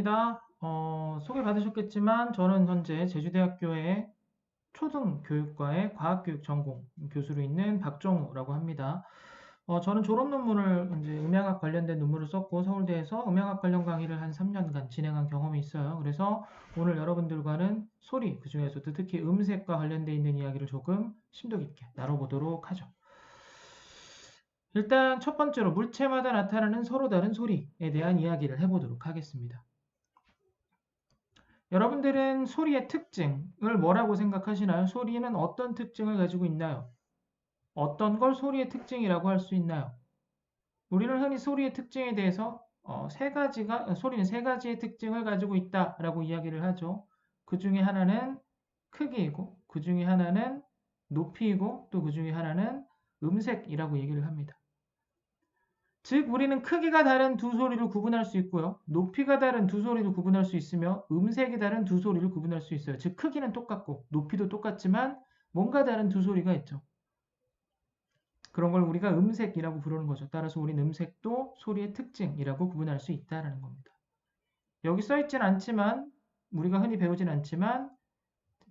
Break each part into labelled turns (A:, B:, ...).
A: 반갑습니다. 소개 받으셨겠지만 저는 현재 제주대학교의 초등교육과의 과학교육 전공 교수로 있는 박정우라고 합니다. 저는 졸업 논문을 이제 음향학 관련된 논문을 썼고 서울대에서 음향학 관련 강의를 한 3년간 진행한 경험이 있어요. 그래서 오늘 여러분들과는 소리, 그중에서도 특히 음색과 관련돼 있는 이야기를 조금 심도 깊게 나눠보도록 하죠. 일단 첫 번째로 물체마다 나타나는 서로 다른 소리에 대한 이야기를 해보도록 하겠습니다. 여러분들은 소리의 특징을 뭐라고 생각하시나요? 소리는 어떤 특징을 가지고 있나요? 어떤 걸 소리의 특징이라고 할 수 있나요? 우리는 흔히 소리의 특징에 대해서 소리는 세 가지의 특징을 가지고 있다라고 이야기를 하죠. 그 중에 하나는 크기이고, 그 중에 하나는 높이이고, 또 그 중에 하나는 음색이라고 얘기를 합니다. 즉, 우리는 크기가 다른 두 소리를 구분할 수 있고요. 높이가 다른 두 소리를 구분할 수 있으며 음색이 다른 두 소리를 구분할 수 있어요. 즉, 크기는 똑같고 높이도 똑같지만 뭔가 다른 두 소리가 있죠. 그런 걸 우리가 음색이라고 부르는 거죠. 따라서 우리는 음색도 소리의 특징이라고 구분할 수 있다는 겁니다. 여기 써있진 않지만 우리가 흔히 배우진 않지만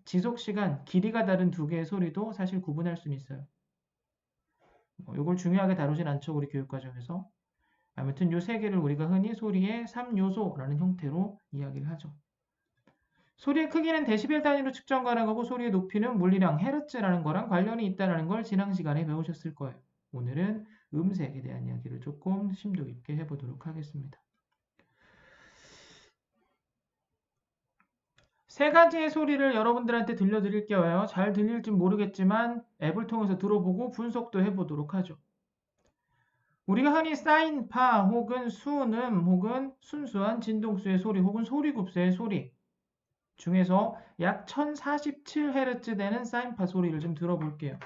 A: 지속시간, 길이가 다른 두 개의 소리도 사실 구분할 수는 있어요. 이걸 중요하게 다루진 않죠. 우리 교육과정에서. 아무튼 이 세 개를 우리가 흔히 소리의 3요소라는 형태로 이야기를 하죠. 소리의 크기는 데시벨 단위로 측정 가능하고 소리의 높이는 물리량 헤르츠라는 거랑 관련이 있다는 걸 지난 시간에 배우셨을 거예요. 오늘은 음색에 대한 이야기를 조금 심도 깊게 해보도록 하겠습니다. 세 가지의 소리를 여러분들한테 들려드릴게요. 잘 들릴지 모르겠지만 앱을 통해서 들어보고 분석도 해보도록 하죠. 우리가 흔히 사인, 파, 혹은 순음, 혹은 순수한 진동수의 소리, 혹은 소리급수의 소리 중에서 약 1047Hz 되는 사인파 소리를 좀 들어볼게요.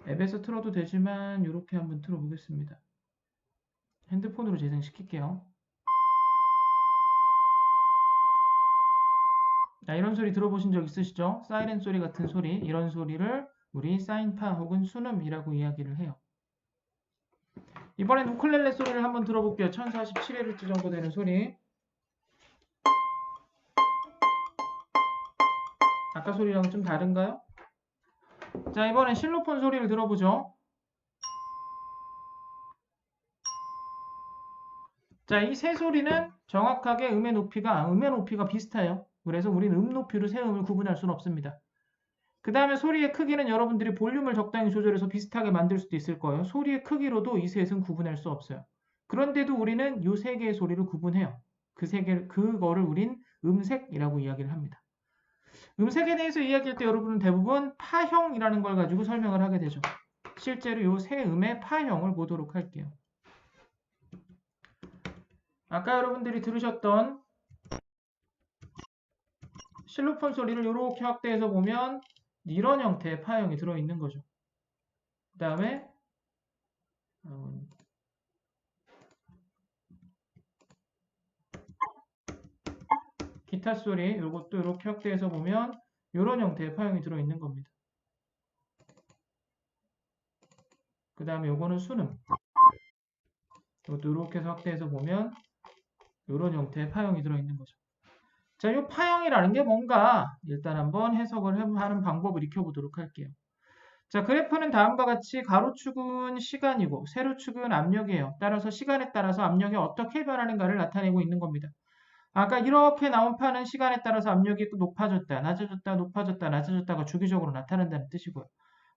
A: 앱에서 틀어도 되지만 이렇게 한번 틀어보겠습니다. 핸드폰으로 재생시킬게요. 자, 이런 소리 들어보신 적 있으시죠? 사이렌 소리 같은 소리, 이런 소리를 우리 사인파 혹은 순음이라고 이야기를 해요. 이번엔 우쿨렐레 소리를 한번 들어볼게요. 1047Hz 정도 되는 소리. 아까 소리랑 좀 다른가요? 자, 이번엔 실로폰 소리를 들어보죠. 자, 이 세 소리는 정확하게 음의 높이가 비슷해요. 그래서 우리는 음 높이로 세 음을 구분할 수는 없습니다. 그 다음에 소리의 크기는 여러분들이 볼륨을 적당히 조절해서 비슷하게 만들 수도 있을 거예요. 소리의 크기로도 이 셋은 구분할 수 없어요. 그런데도 우리는 이 세 개의 소리를 구분해요. 그거를 우린 음색이라고 이야기를 합니다. 음색에 대해서 이야기할 때 여러분은 대부분 파형이라는 걸 가지고 설명을 하게 되죠. 실제로 이 세 음의 파형을 보도록 할게요. 아까 여러분들이 들으셨던 실로폰 소리를 이렇게 확대해서 보면 이런 형태의 파형이 들어있는 거죠. 그 다음에 기타 소리 이것도 이렇게 확대해서 보면 이런 형태의 파형이 들어있는 겁니다. 그 다음에 이거는 순음. 이것도 이렇게 해서 확대해서 보면 이런 형태의 파형이 들어있는 거죠. 자, 이 파형이라는 게 뭔가 일단 한번 해석을 하는 방법을 익혀보도록 할게요. 자, 그래프는 다음과 같이 가로축은 시간이고 세로축은 압력이에요. 따라서 시간에 따라서 압력이 어떻게 변하는가를 나타내고 있는 겁니다. 아까 이렇게 나온 판은 시간에 따라서 압력이 높아졌다, 낮아졌다, 높아졌다, 낮아졌다가 주기적으로 나타난다는 뜻이고요.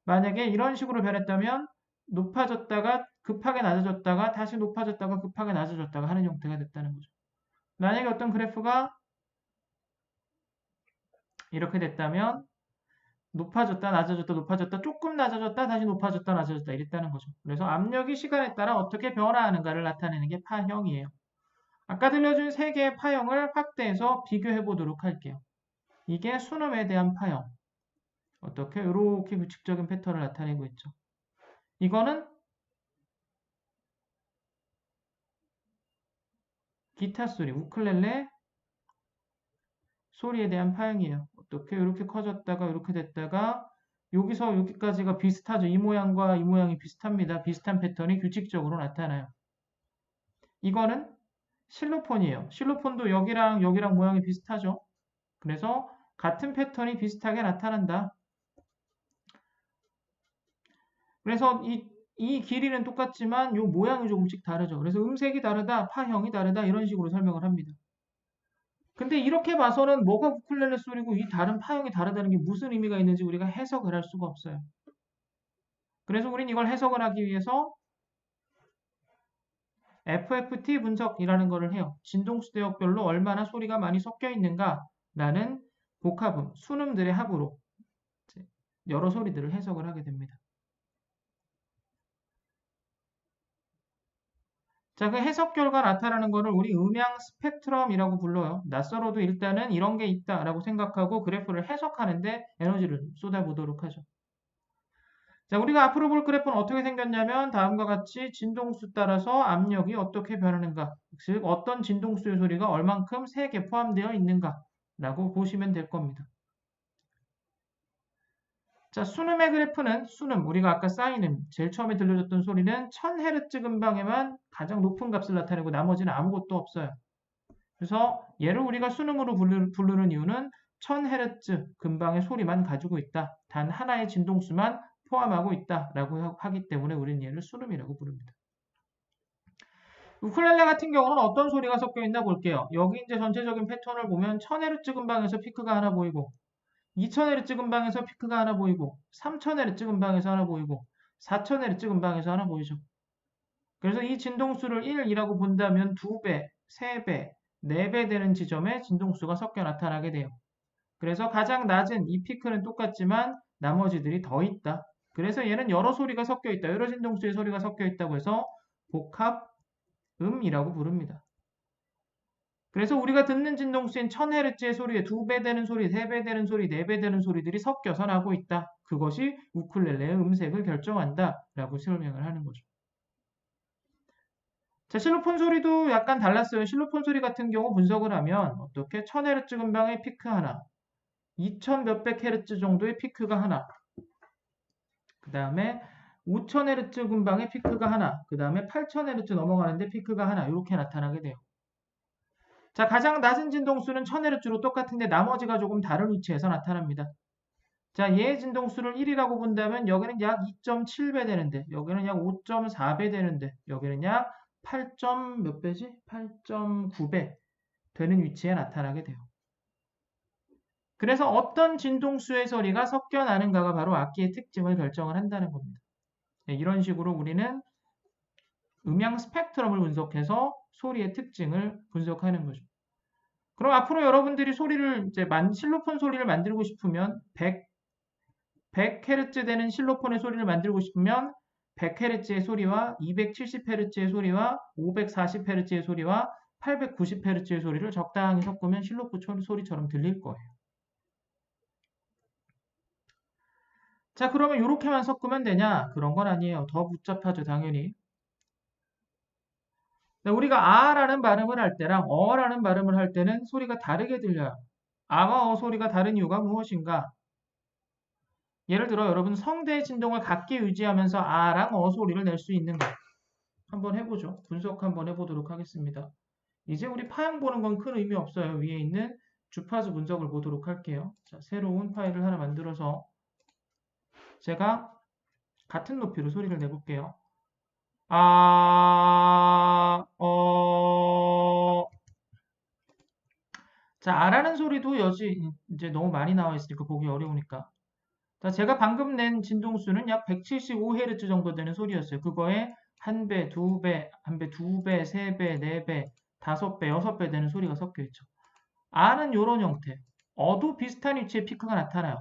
A: 만약에 이런 식으로 변했다면 높아졌다가 급하게 낮아졌다가 다시 높아졌다가 급하게 낮아졌다가 하는 형태가 됐다는 거죠. 만약에 어떤 그래프가 이렇게 됐다면 높아졌다, 낮아졌다, 높아졌다, 조금 낮아졌다, 다시 높아졌다, 낮아졌다 이랬다는 거죠. 그래서 압력이 시간에 따라 어떻게 변화하는가를 나타내는 게 파형이에요. 아까 들려준 세 개의 파형을 확대해서 비교해 보도록 할게요. 이게 순음에 대한 파형. 어떻게 이렇게 규칙적인 패턴을 나타내고 있죠. 이거는 기타 소리, 우쿨렐레 소리에 대한 파형이에요. 어떻게 이렇게 커졌다가 이렇게 됐다가 여기서 여기까지가 비슷하죠. 이 모양과 이 모양이 비슷합니다. 비슷한 패턴이 규칙적으로 나타나요. 이거는 실로폰이에요. 실로폰도 여기랑 여기랑 모양이 비슷하죠. 그래서 같은 패턴이 비슷하게 나타난다. 그래서 이 길이는 똑같지만 이 모양이 조금씩 다르죠. 그래서 음색이 다르다, 파형이 다르다 이런 식으로 설명을 합니다. 근데 이렇게 봐서는 뭐가 우쿨렐레 소리고 이 다른 파형이 다르다는 게 무슨 의미가 있는지 우리가 해석을 할 수가 없어요. 그래서 우린 이걸 해석을 하기 위해서 FFT 분석이라는 것을 해요. 진동수 대역별로 얼마나 소리가 많이 섞여 있는가라는 복합음, 순음들의 합으로 여러 소리들을 해석을 하게 됩니다. 자, 그 해석 결과 나타나는 것을 우리 음향 스펙트럼이라고 불러요. 낯설어도 일단은 이런 게 있다라고 생각하고 그래프를 해석하는데 에너지를 쏟아보도록 하죠. 자, 우리가 앞으로 볼 그래프는 어떻게 생겼냐면 다음과 같이 진동수 따라서 압력이 어떻게 변하는가, 즉 어떤 진동수의 소리가 얼만큼 색에 포함되어 있는가라고 보시면 될 겁니다. 자, 순음의 그래프는 순음, 우리가 아까 사인음, 제일 처음에 들려줬던 소리는 1000Hz 근방에만 가장 높은 값을 나타내고 나머지는 아무것도 없어요. 그래서 얘를 우리가 순음으로 부르는 이유는 1000Hz 근방의 소리만 가지고 있다. 단 하나의 진동수만 포함하고 있다라고 하기 때문에 우리는 얘를 순음이라고 부릅니다. 우쿨렐레 같은 경우는 어떤 소리가 섞여 있나 볼게요. 여기 이제 전체적인 패턴을 보면 1000Hz 근방에서 피크가 하나 보이고 2000Hz 근방에서 피크가 하나 보이고 3000Hz 근방에서 하나 보이고 4000Hz 근방에서 하나 보이죠. 그래서 이 진동수를 1이라고 본다면 2배, 3배, 4배 되는 지점에 진동수가 섞여 나타나게 돼요. 그래서 가장 낮은 이 피크는 똑같지만 나머지들이 더 있다. 그래서 얘는 여러 소리가 섞여 있다. 여러 진동수의 소리가 섞여 있다고 해서 복합음이라고 부릅니다. 그래서 우리가 듣는 진동수인 1000Hz의 소리에 2배 되는 소리, 3배 되는 소리, 4배 되는 소리들이 섞여서 나고 있다. 그것이 우쿨렐레의 음색을 결정한다. 라고 설명을 하는 거죠. 자, 실로폰 소리도 약간 달랐어요. 실로폰 소리 같은 경우 분석을 하면 어떻게 1000Hz 근방의 피크 하나, 2000 몇백 헤르츠 정도의 피크가 하나, 그 다음에 5000Hz 근방의 피크가 하나, 그 다음에 8000Hz 넘어가는데 피크가 하나 이렇게 나타나게 돼요. 자, 가장 낮은 진동수는 1000Hz로 똑같은데 나머지가 조금 다른 위치에서 나타납니다. 자, 얘의 진동수를 1이라고 본다면 여기는 약 2.7배 되는데 여기는 약 5.4배 되는데 여기는 약 8. 몇 배지? 8.9배 되는 위치에 나타나게 돼요. 그래서 어떤 진동수의 소리가 섞여 나는가가 바로 악기의 특징을 결정을 한다는 겁니다. 네, 이런 식으로 우리는 음향 스펙트럼을 분석해서 소리의 특징을 분석하는 거죠. 그럼 앞으로 여러분들이 소리를 이제 실로폰 소리를 만들고 싶으면 100Hz 되는 실로폰의 소리를 만들고 싶으면 100Hz의 소리와 270Hz의 소리와 540Hz의 소리와 890Hz의 소리를 적당히 섞으면 실로폰 소리처럼 들릴 거예요. 자, 그러면 이렇게만 섞으면 되냐? 그런 건 아니에요. 더 복잡하죠, 당연히. 우리가 아라는 발음을 할 때랑 어라는 발음을 할 때는 소리가 다르게 들려요. 아와 어 소리가 다른 이유가 무엇인가? 예를 들어 여러분 성대의 진동을 같게 유지하면서 아랑 어 소리를 낼 수 있는가? 한번 해보죠. 분석 한번 해보도록 하겠습니다. 이제 우리 파형 보는 건 큰 의미 없어요. 위에 있는 주파수 분석을 보도록 할게요. 자, 새로운 파일을 하나 만들어서 제가 같은 높이로 소리를 내볼게요. 자, 아라는 소리도 이제 너무 많이 나와 있으니까 보기 어려우니까. 자, 제가 방금 낸 진동수는 약 175Hz 정도 되는 소리였어요. 그거에 1배, 2배, 1배, 2배, 3배, 4배, 5배, 6배 되는 소리가 섞여 있죠. 아는 이런 형태. 어도 비슷한 위치에 피크가 나타나요.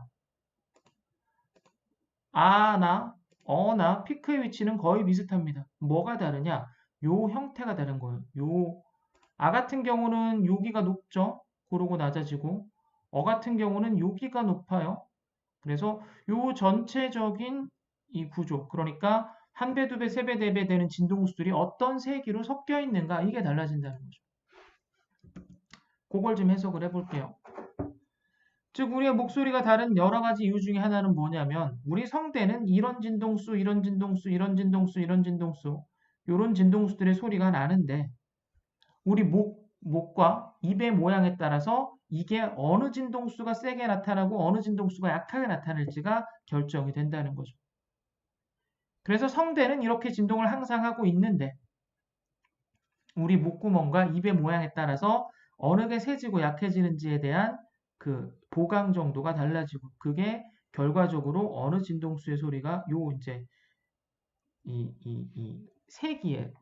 A: 아나 어나 피크의 위치는 거의 비슷합니다. 뭐가 다르냐? 요 형태가 다른 거예요. 아 같은 경우는 여기가 높죠. 그러고 낮아지고 어 같은 경우는 여기가 높아요. 그래서 요 전체적인 이 구조, 그러니까 1배, 2배, 3배, 4배 되는 진동수들이 어떤 세기로 섞여 있는가 이게 달라진다는 거죠. 그걸 좀 해석을 해볼게요. 즉 우리의 목소리가 다른 여러 가지 이유 중에 하나는 뭐냐면 우리 성대는 이런 진동수, 이런 진동수, 이런 진동수, 이런 진동수, 이런 진동수들의 소리가 나는데 우리 목과 입의 모양에 따라서 이게 어느 진동수가 세게 나타나고 어느 진동수가 약하게 나타날지가 결정이 된다는 거죠. 그래서 성대는 이렇게 진동을 항상 하고 있는데 우리 목구멍과 입의 모양에 따라서 어느 게 세지고 약해지는지에 대한 그 보강 정도가 달라지고 그게 결과적으로 어느 진동수의 소리가 요 이제 이 세기에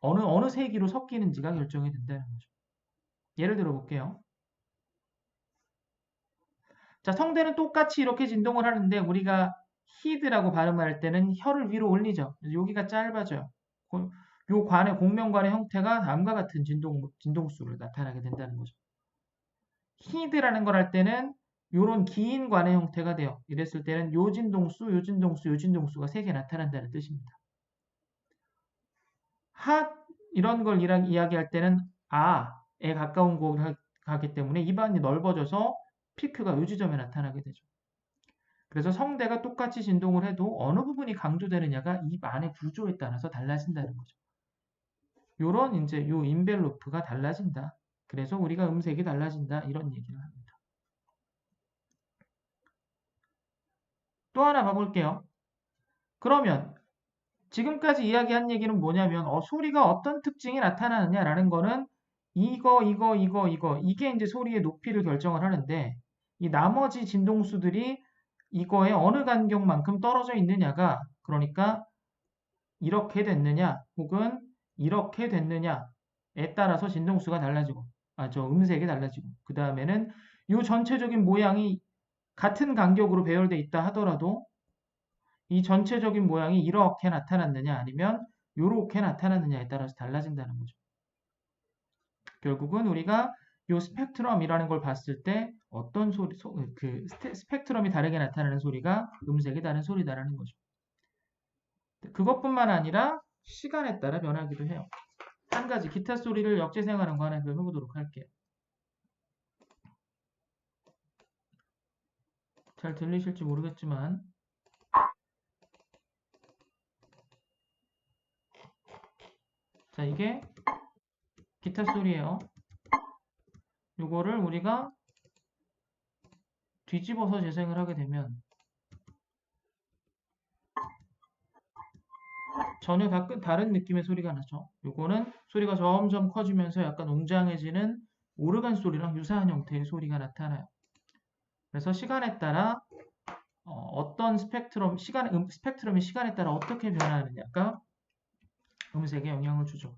A: 어느 세기로 섞이는지가 결정이 된다는 거죠. 예를 들어 볼게요. 자, 성대는 똑같이 이렇게 진동을 하는데 우리가 히드라고 발음을 할 때는 혀를 위로 올리죠. 여기가 짧아져요. 요 관의 공명관의 형태가 다음과 같은 진동수를 나타나게 된다는 거죠. 히드라는 걸 할 때는 요런 긴 관의 형태가 돼요. 이랬을 때는 요 진동수, 요 진동수, 요 진동수가 3개 나타난다는 뜻입니다. 이런 걸 이야기할 때는 아에 가까운 곡을 하기 때문에 입안이 넓어져서 피크가 요 지점에 나타나게 되죠. 그래서 성대가 똑같이 진동을 해도 어느 부분이 강조되느냐가 입 안의 구조에 따라서 달라진다는 거죠. 요런 이제 요 인벨로프가 달라진다. 그래서 우리가 음색이 달라진다. 이런 얘기를 합니다. 또 하나 봐볼게요. 그러면 지금까지 이야기한 얘기는 뭐냐면 소리가 어떤 특징이 나타나느냐라는 거는 이게 이제 소리의 높이를 결정을 하는데 이 나머지 진동수들이 이거에 어느 간격만큼 떨어져 있느냐가 그러니까 이렇게 됐느냐 혹은 이렇게 됐느냐에 따라서 진동수가 달라지고 저 음색이 달라지고 그 다음에는 이 전체적인 모양이 같은 간격으로 배열돼 있다 하더라도 이 전체적인 모양이 이렇게 나타났느냐 아니면 이렇게 나타났느냐에 따라서 달라진다는 거죠. 결국은 우리가 이 스펙트럼이라는 걸 봤을 때 어떤 스펙트럼이 다르게 나타나는 소리가 음색이 다른 소리다라는 거죠. 그것뿐만 아니라 시간에 따라 변하기도 해요. 한 가지 기타 소리를 역재생하는 거 하나 해보도록 할게요. 잘 들리실지 모르겠지만 자, 이게 기타 소리예요. 요거를 우리가 뒤집어서 재생을 하게 되면 전혀 다른 느낌의 소리가 나죠. 요거는 소리가 점점 커지면서 약간 웅장해지는 오르간 소리랑 유사한 형태의 소리가 나타나요. 그래서 시간에 따라 어떤 스펙트럼이 시간에 따라 어떻게 변하느냐가 음색에 영향을 주죠.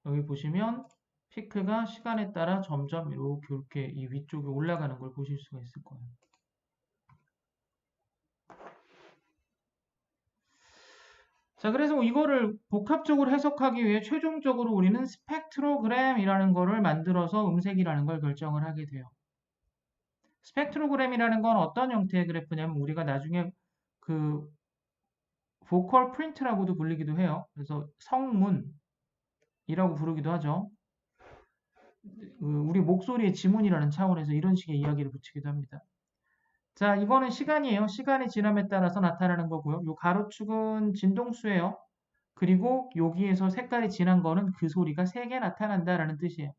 A: 여기 보시면 피크가 시간에 따라 점점 이렇게 이 위쪽에 올라가는 걸 보실 수가 있을 거예요. 자, 그래서 이거를 복합적으로 해석하기 위해 최종적으로 우리는 스펙트로그램이라는 거를 만들어서 음색이라는 걸 결정을 하게 돼요. 스펙트로그램이라는 건 어떤 형태의 그래프냐면 우리가 나중에 그 보컬 프린트라고도 불리기도 해요. 그래서 성문이라고 부르기도 하죠. 우리 목소리의 지문이라는 차원에서 이런 식의 이야기를 붙이기도 합니다. 자, 이거는 시간이에요. 시간이 지남에 따라서 나타나는 거고요. 요 가로축은 진동수예요. 그리고 여기에서 색깔이 진한 거는 그 소리가 3개 나타난다라는 뜻이에요.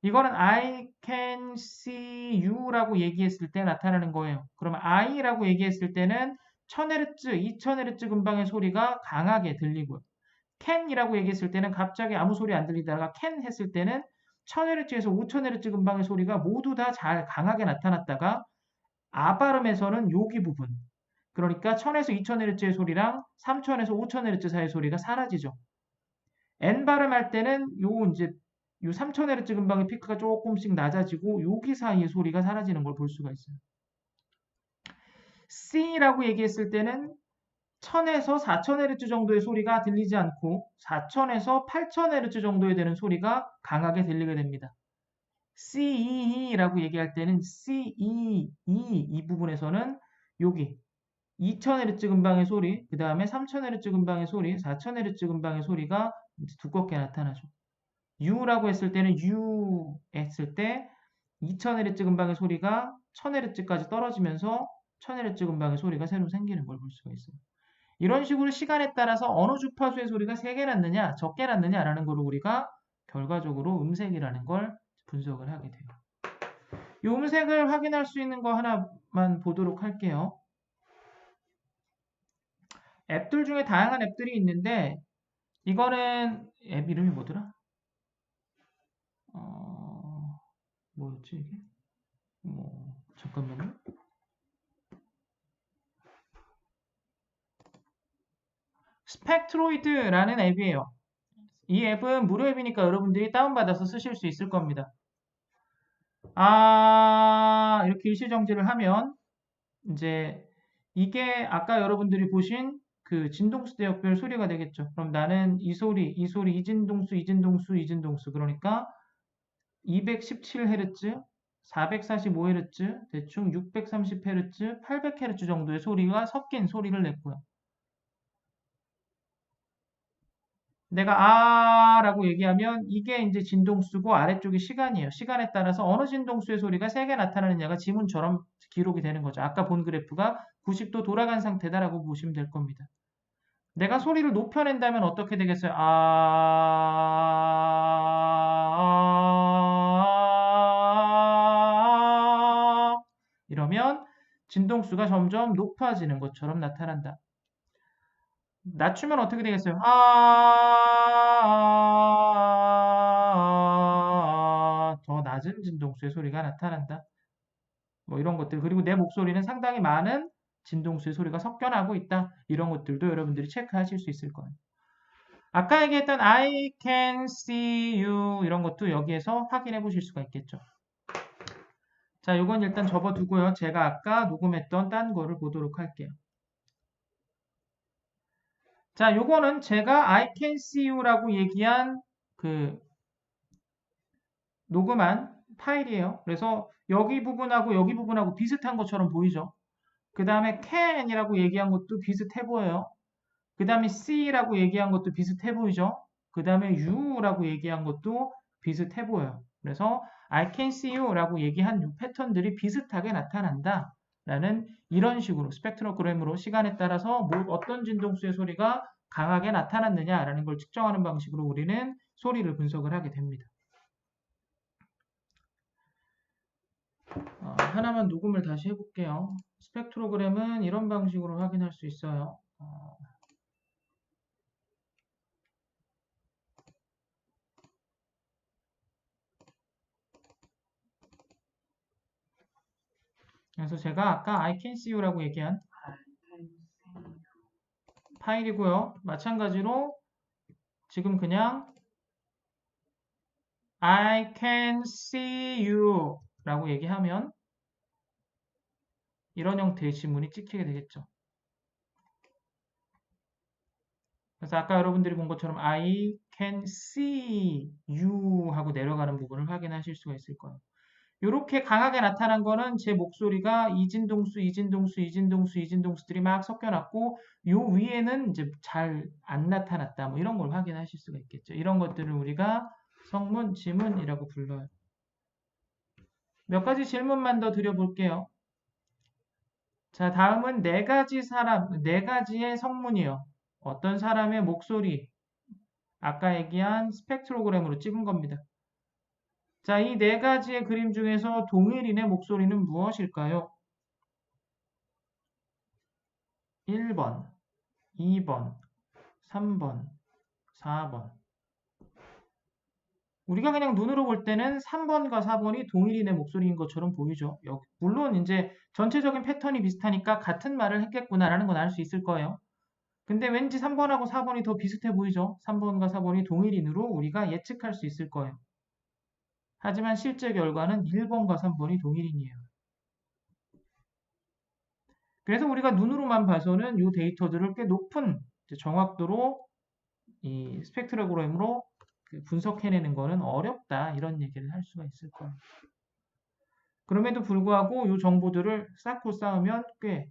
A: 이거는 I can see you라고 얘기했을 때 나타나는 거예요. 그러면 I라고 얘기했을 때는 1000Hz, 2000Hz 근방의 소리가 강하게 들리고요. can이라고 얘기했을 때는 갑자기 아무 소리 안 들리다가 can 했을 때는 1000Hz에서 5000Hz 근방의 소리가 모두 다 잘 강하게 나타났다가 발음에서는 여기 부분 그러니까 1000에서 2000Hz의 소리랑 3000에서 5000Hz 사이의 소리가 사라지죠. N 발음할 때는 이제 요 3000Hz 근방의 피크가 조금씩 낮아지고 여기 사이의 소리가 사라지는 걸 볼 수가 있어요. C라고 얘기했을 때는 1000에서 4000Hz 정도의 소리가 들리지 않고 4000에서 8000Hz 정도에 되는 소리가 강하게 들리게 됩니다. CE라고 얘기할 때는 이 부분에서는 여기 2000Hz 근방의 소리, 그 다음에 3000Hz 근방의 소리, 4000Hz 근방의 소리가 두껍게 나타나죠. U라고 했을 때는 U 했을 때 2000Hz 근방의 소리가 1000Hz까지 떨어지면서 1000Hz 근방의 소리가 새로 생기는 걸 볼 수가 있어요. 이런 식으로 시간에 따라서 어느 주파수의 소리가 세게 났느냐, 적게 났느냐라는 걸 우리가 결과적으로 음색이라는 걸 분석을 하게 돼요. 이 음색을 확인할 수 있는 거 하나만 보도록 할게요. 앱들 중에 다양한 앱들이 있는데 이거는 앱 이름이 뭐더라? 뭐였지 이게? 잠깐만요. 스펙트로이드라는 앱이에요. 이 앱은 무료 앱이니까 여러분들이 다운받아서 쓰실 수 있을 겁니다. 이렇게 일시정지를 하면 이제 이게 아까 여러분들이 보신 그 진동수 대역별 소리가 되겠죠. 그럼 나는 이 소리, 이진동수, 그러니까 217Hz, 445Hz, 대충 630Hz, 800Hz 정도의 소리가 섞인 소리를 냈고요. 내가 라고 얘기하면 이게 이제 진동수고 아래쪽이 시간이에요. 시간에 따라서 어느 진동수의 소리가 세게 나타나느냐가 지문처럼 기록이 되는 거죠. 아까 본 그래프가 90도 돌아간 상태다라고 보시면 될 겁니다. 내가 소리를 높여낸다면 어떻게 되겠어요? 이러면 진동수가 점점 높아지는 것처럼 나타난다. 낮추면 어떻게 되겠어요? 더 낮은 진동수의 소리가 나타난다. 뭐 이런 것들. 그리고 내 목소리는 상당히 많은 진동수의 소리가 섞여나고 있다. 이런 것들도 여러분들이 체크하실 수 있을 거예요. 아까 얘기했던 I can see you 이런 것도 여기에서 확인해 보실 수가 있겠죠. 자, 이건 일단 접어두고요. 제가 아까 녹음했던 딴 거를 보도록 할게요. 자, 요거는 제가 I can see you라고 얘기한 그 녹음한 파일이에요. 그래서 여기 부분하고 비슷한 것처럼 보이죠. 그 다음에 can이라고 얘기한 것도 비슷해 보여요. 그 다음에 see라고 얘기한 것도 비슷해 보이죠. 그 다음에 you라고 얘기한 것도 비슷해 보여요. 그래서 I can see you라고 얘기한 이 패턴들이 비슷하게 나타난다. 라는 이런 식으로 스펙트로그램으로 시간에 따라서 어떤 진동수의 소리가 강하게 나타났느냐라는 걸 측정하는 방식으로 우리는 소리를 분석을 하게 됩니다. 하나만 녹음을 다시 해볼게요. 스펙트로그램은 이런 방식으로 확인할 수 있어요. 그래서 제가 아까 I can see you라고 얘기한 파일이고요. 마찬가지로 지금 그냥 I can see you 라고 얘기하면 이런 형태의 지문이 찍히게 되겠죠. 그래서 아까 여러분들이 본 것처럼 I can see you 하고 내려가는 부분을 확인하실 수가 있을 거예요. 이렇게 강하게 나타난 거는 제 목소리가 이진동수들이 막 섞여놨고 요 위에는 이제 잘 안 나타났다. 뭐 이런 걸 확인하실 수가 있겠죠. 이런 것들을 우리가 성문, 지문이라고 불러요. 몇 가지 질문만 더 드려볼게요. 자, 다음은 네 가지의 성문이요. 어떤 사람의 목소리, 아까 얘기한 스펙트로그램으로 찍은 겁니다. 자, 이 네 가지의 그림 중에서 동일인의 목소리는 무엇일까요? 1번, 2번, 3번, 4번. 우리가 그냥 눈으로 볼 때는 3번과 4번이 동일인의 목소리인 것처럼 보이죠. 물론 이제 전체적인 패턴이 비슷하니까 같은 말을 했겠구나라는 건 알 수 있을 거예요. 근데 왠지 3번하고 4번이 더 비슷해 보이죠. 3번과 4번이 동일인으로 우리가 예측할 수 있을 거예요. 하지만 실제 결과는 1번과 3번이 동일인이에요. 그래서 우리가 눈으로만 봐서는 이 데이터들을 꽤 높은 정확도로 이 스펙트로그램으로 분석해내는 것은 어렵다 이런 얘기를 할 수가 있을 거예요. 그럼에도 불구하고 이 정보들을 쌓고 쌓으면 꽤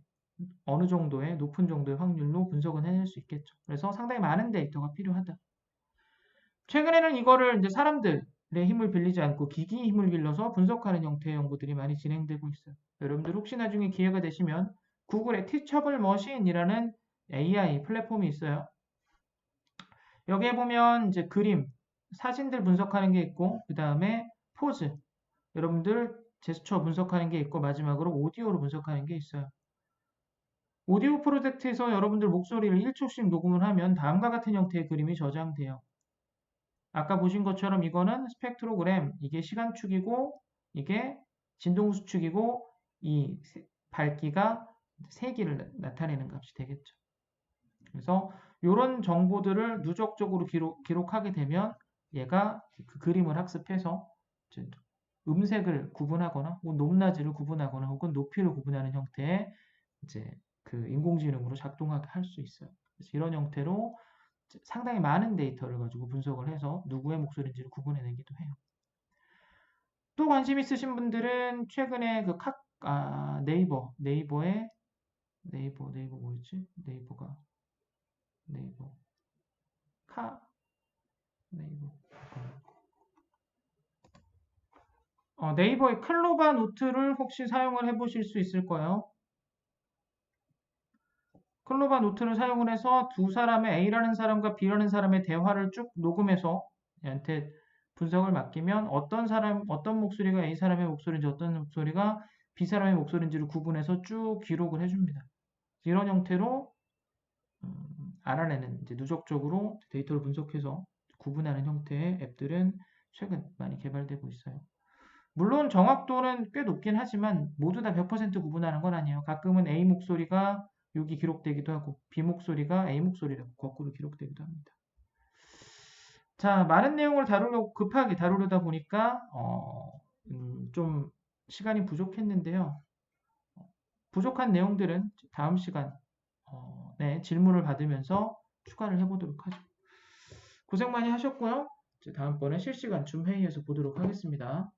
A: 어느 정도의 높은 정도의 확률로 분석은 해낼 수 있겠죠. 그래서 상당히 많은 데이터가 필요하다. 최근에는 이거를 이제 사람들이 힘을 빌리지 않고 기기의 힘을 빌려서 분석하는 형태의 연구들이 많이 진행되고 있어요. 여러분들 혹시 나중에 기회가 되시면 구글의 Teachable Machine이라는 AI 플랫폼이 있어요. 여기에 보면 이제 그림, 사진들 분석하는 게 있고, 그 다음에 포즈, 여러분들 제스처 분석하는 게 있고, 마지막으로 오디오로 분석하는 게 있어요. 오디오 프로젝트에서 여러분들 목소리를 1초씩 녹음을 하면 다음과 같은 형태의 그림이 저장돼요. 아까 보신 것처럼 이거는 스펙트로그램, 이게 시간축이고, 이게 진동수축이고, 이 밝기가 세기를 나타내는 값이 되겠죠. 그래서 이런 정보들을 누적적으로 기록하게 되면 얘가 그 그림을 학습해서 음색을 구분하거나 혹은 높낮이를 구분하거나 혹은 높이를 구분하는 형태의 이제 그 인공지능으로 작동하게 할 수 있어요. 그래서 이런 형태로 상당히 많은 데이터를 가지고 분석을 해서 누구의 목소리인지를 구분해내기도 해요. 또 관심 있으신 분들은 최근에 그 네이버의 네이버 뭐였지? 네이버 네이버의 클로바 노트를 혹시 사용을 해보실 수 있을까요? 클로바 노트를 사용을 해서 두 사람의 A라는 사람과 B라는 사람의 대화를 쭉 녹음해서 얘한테 분석을 맡기면 어떤 목소리가 A 사람의 목소리인지 어떤 목소리가 B 사람의 목소리인지를 구분해서 쭉 기록을 해줍니다. 이런 형태로 알아내는 이제 누적적으로 데이터를 분석해서 구분하는 형태의 앱들은 최근 많이 개발되고 있어요. 물론 정확도는 꽤 높긴 하지만 모두 다 100% 구분하는 건 아니에요. 가끔은 A 목소리가 여기 기록되기도 하고 B 목소리가 A 목소리라고 거꾸로 기록되기도 합니다. 자, 많은 내용을 급하게 다루려다 보니까 좀 시간이 부족했는데요. 부족한 내용들은 다음 시간에 질문을 받으면서 추가를 해보도록 하죠. 고생 많이 하셨고요. 다음번에 실시간 줌 회의에서 보도록 하겠습니다.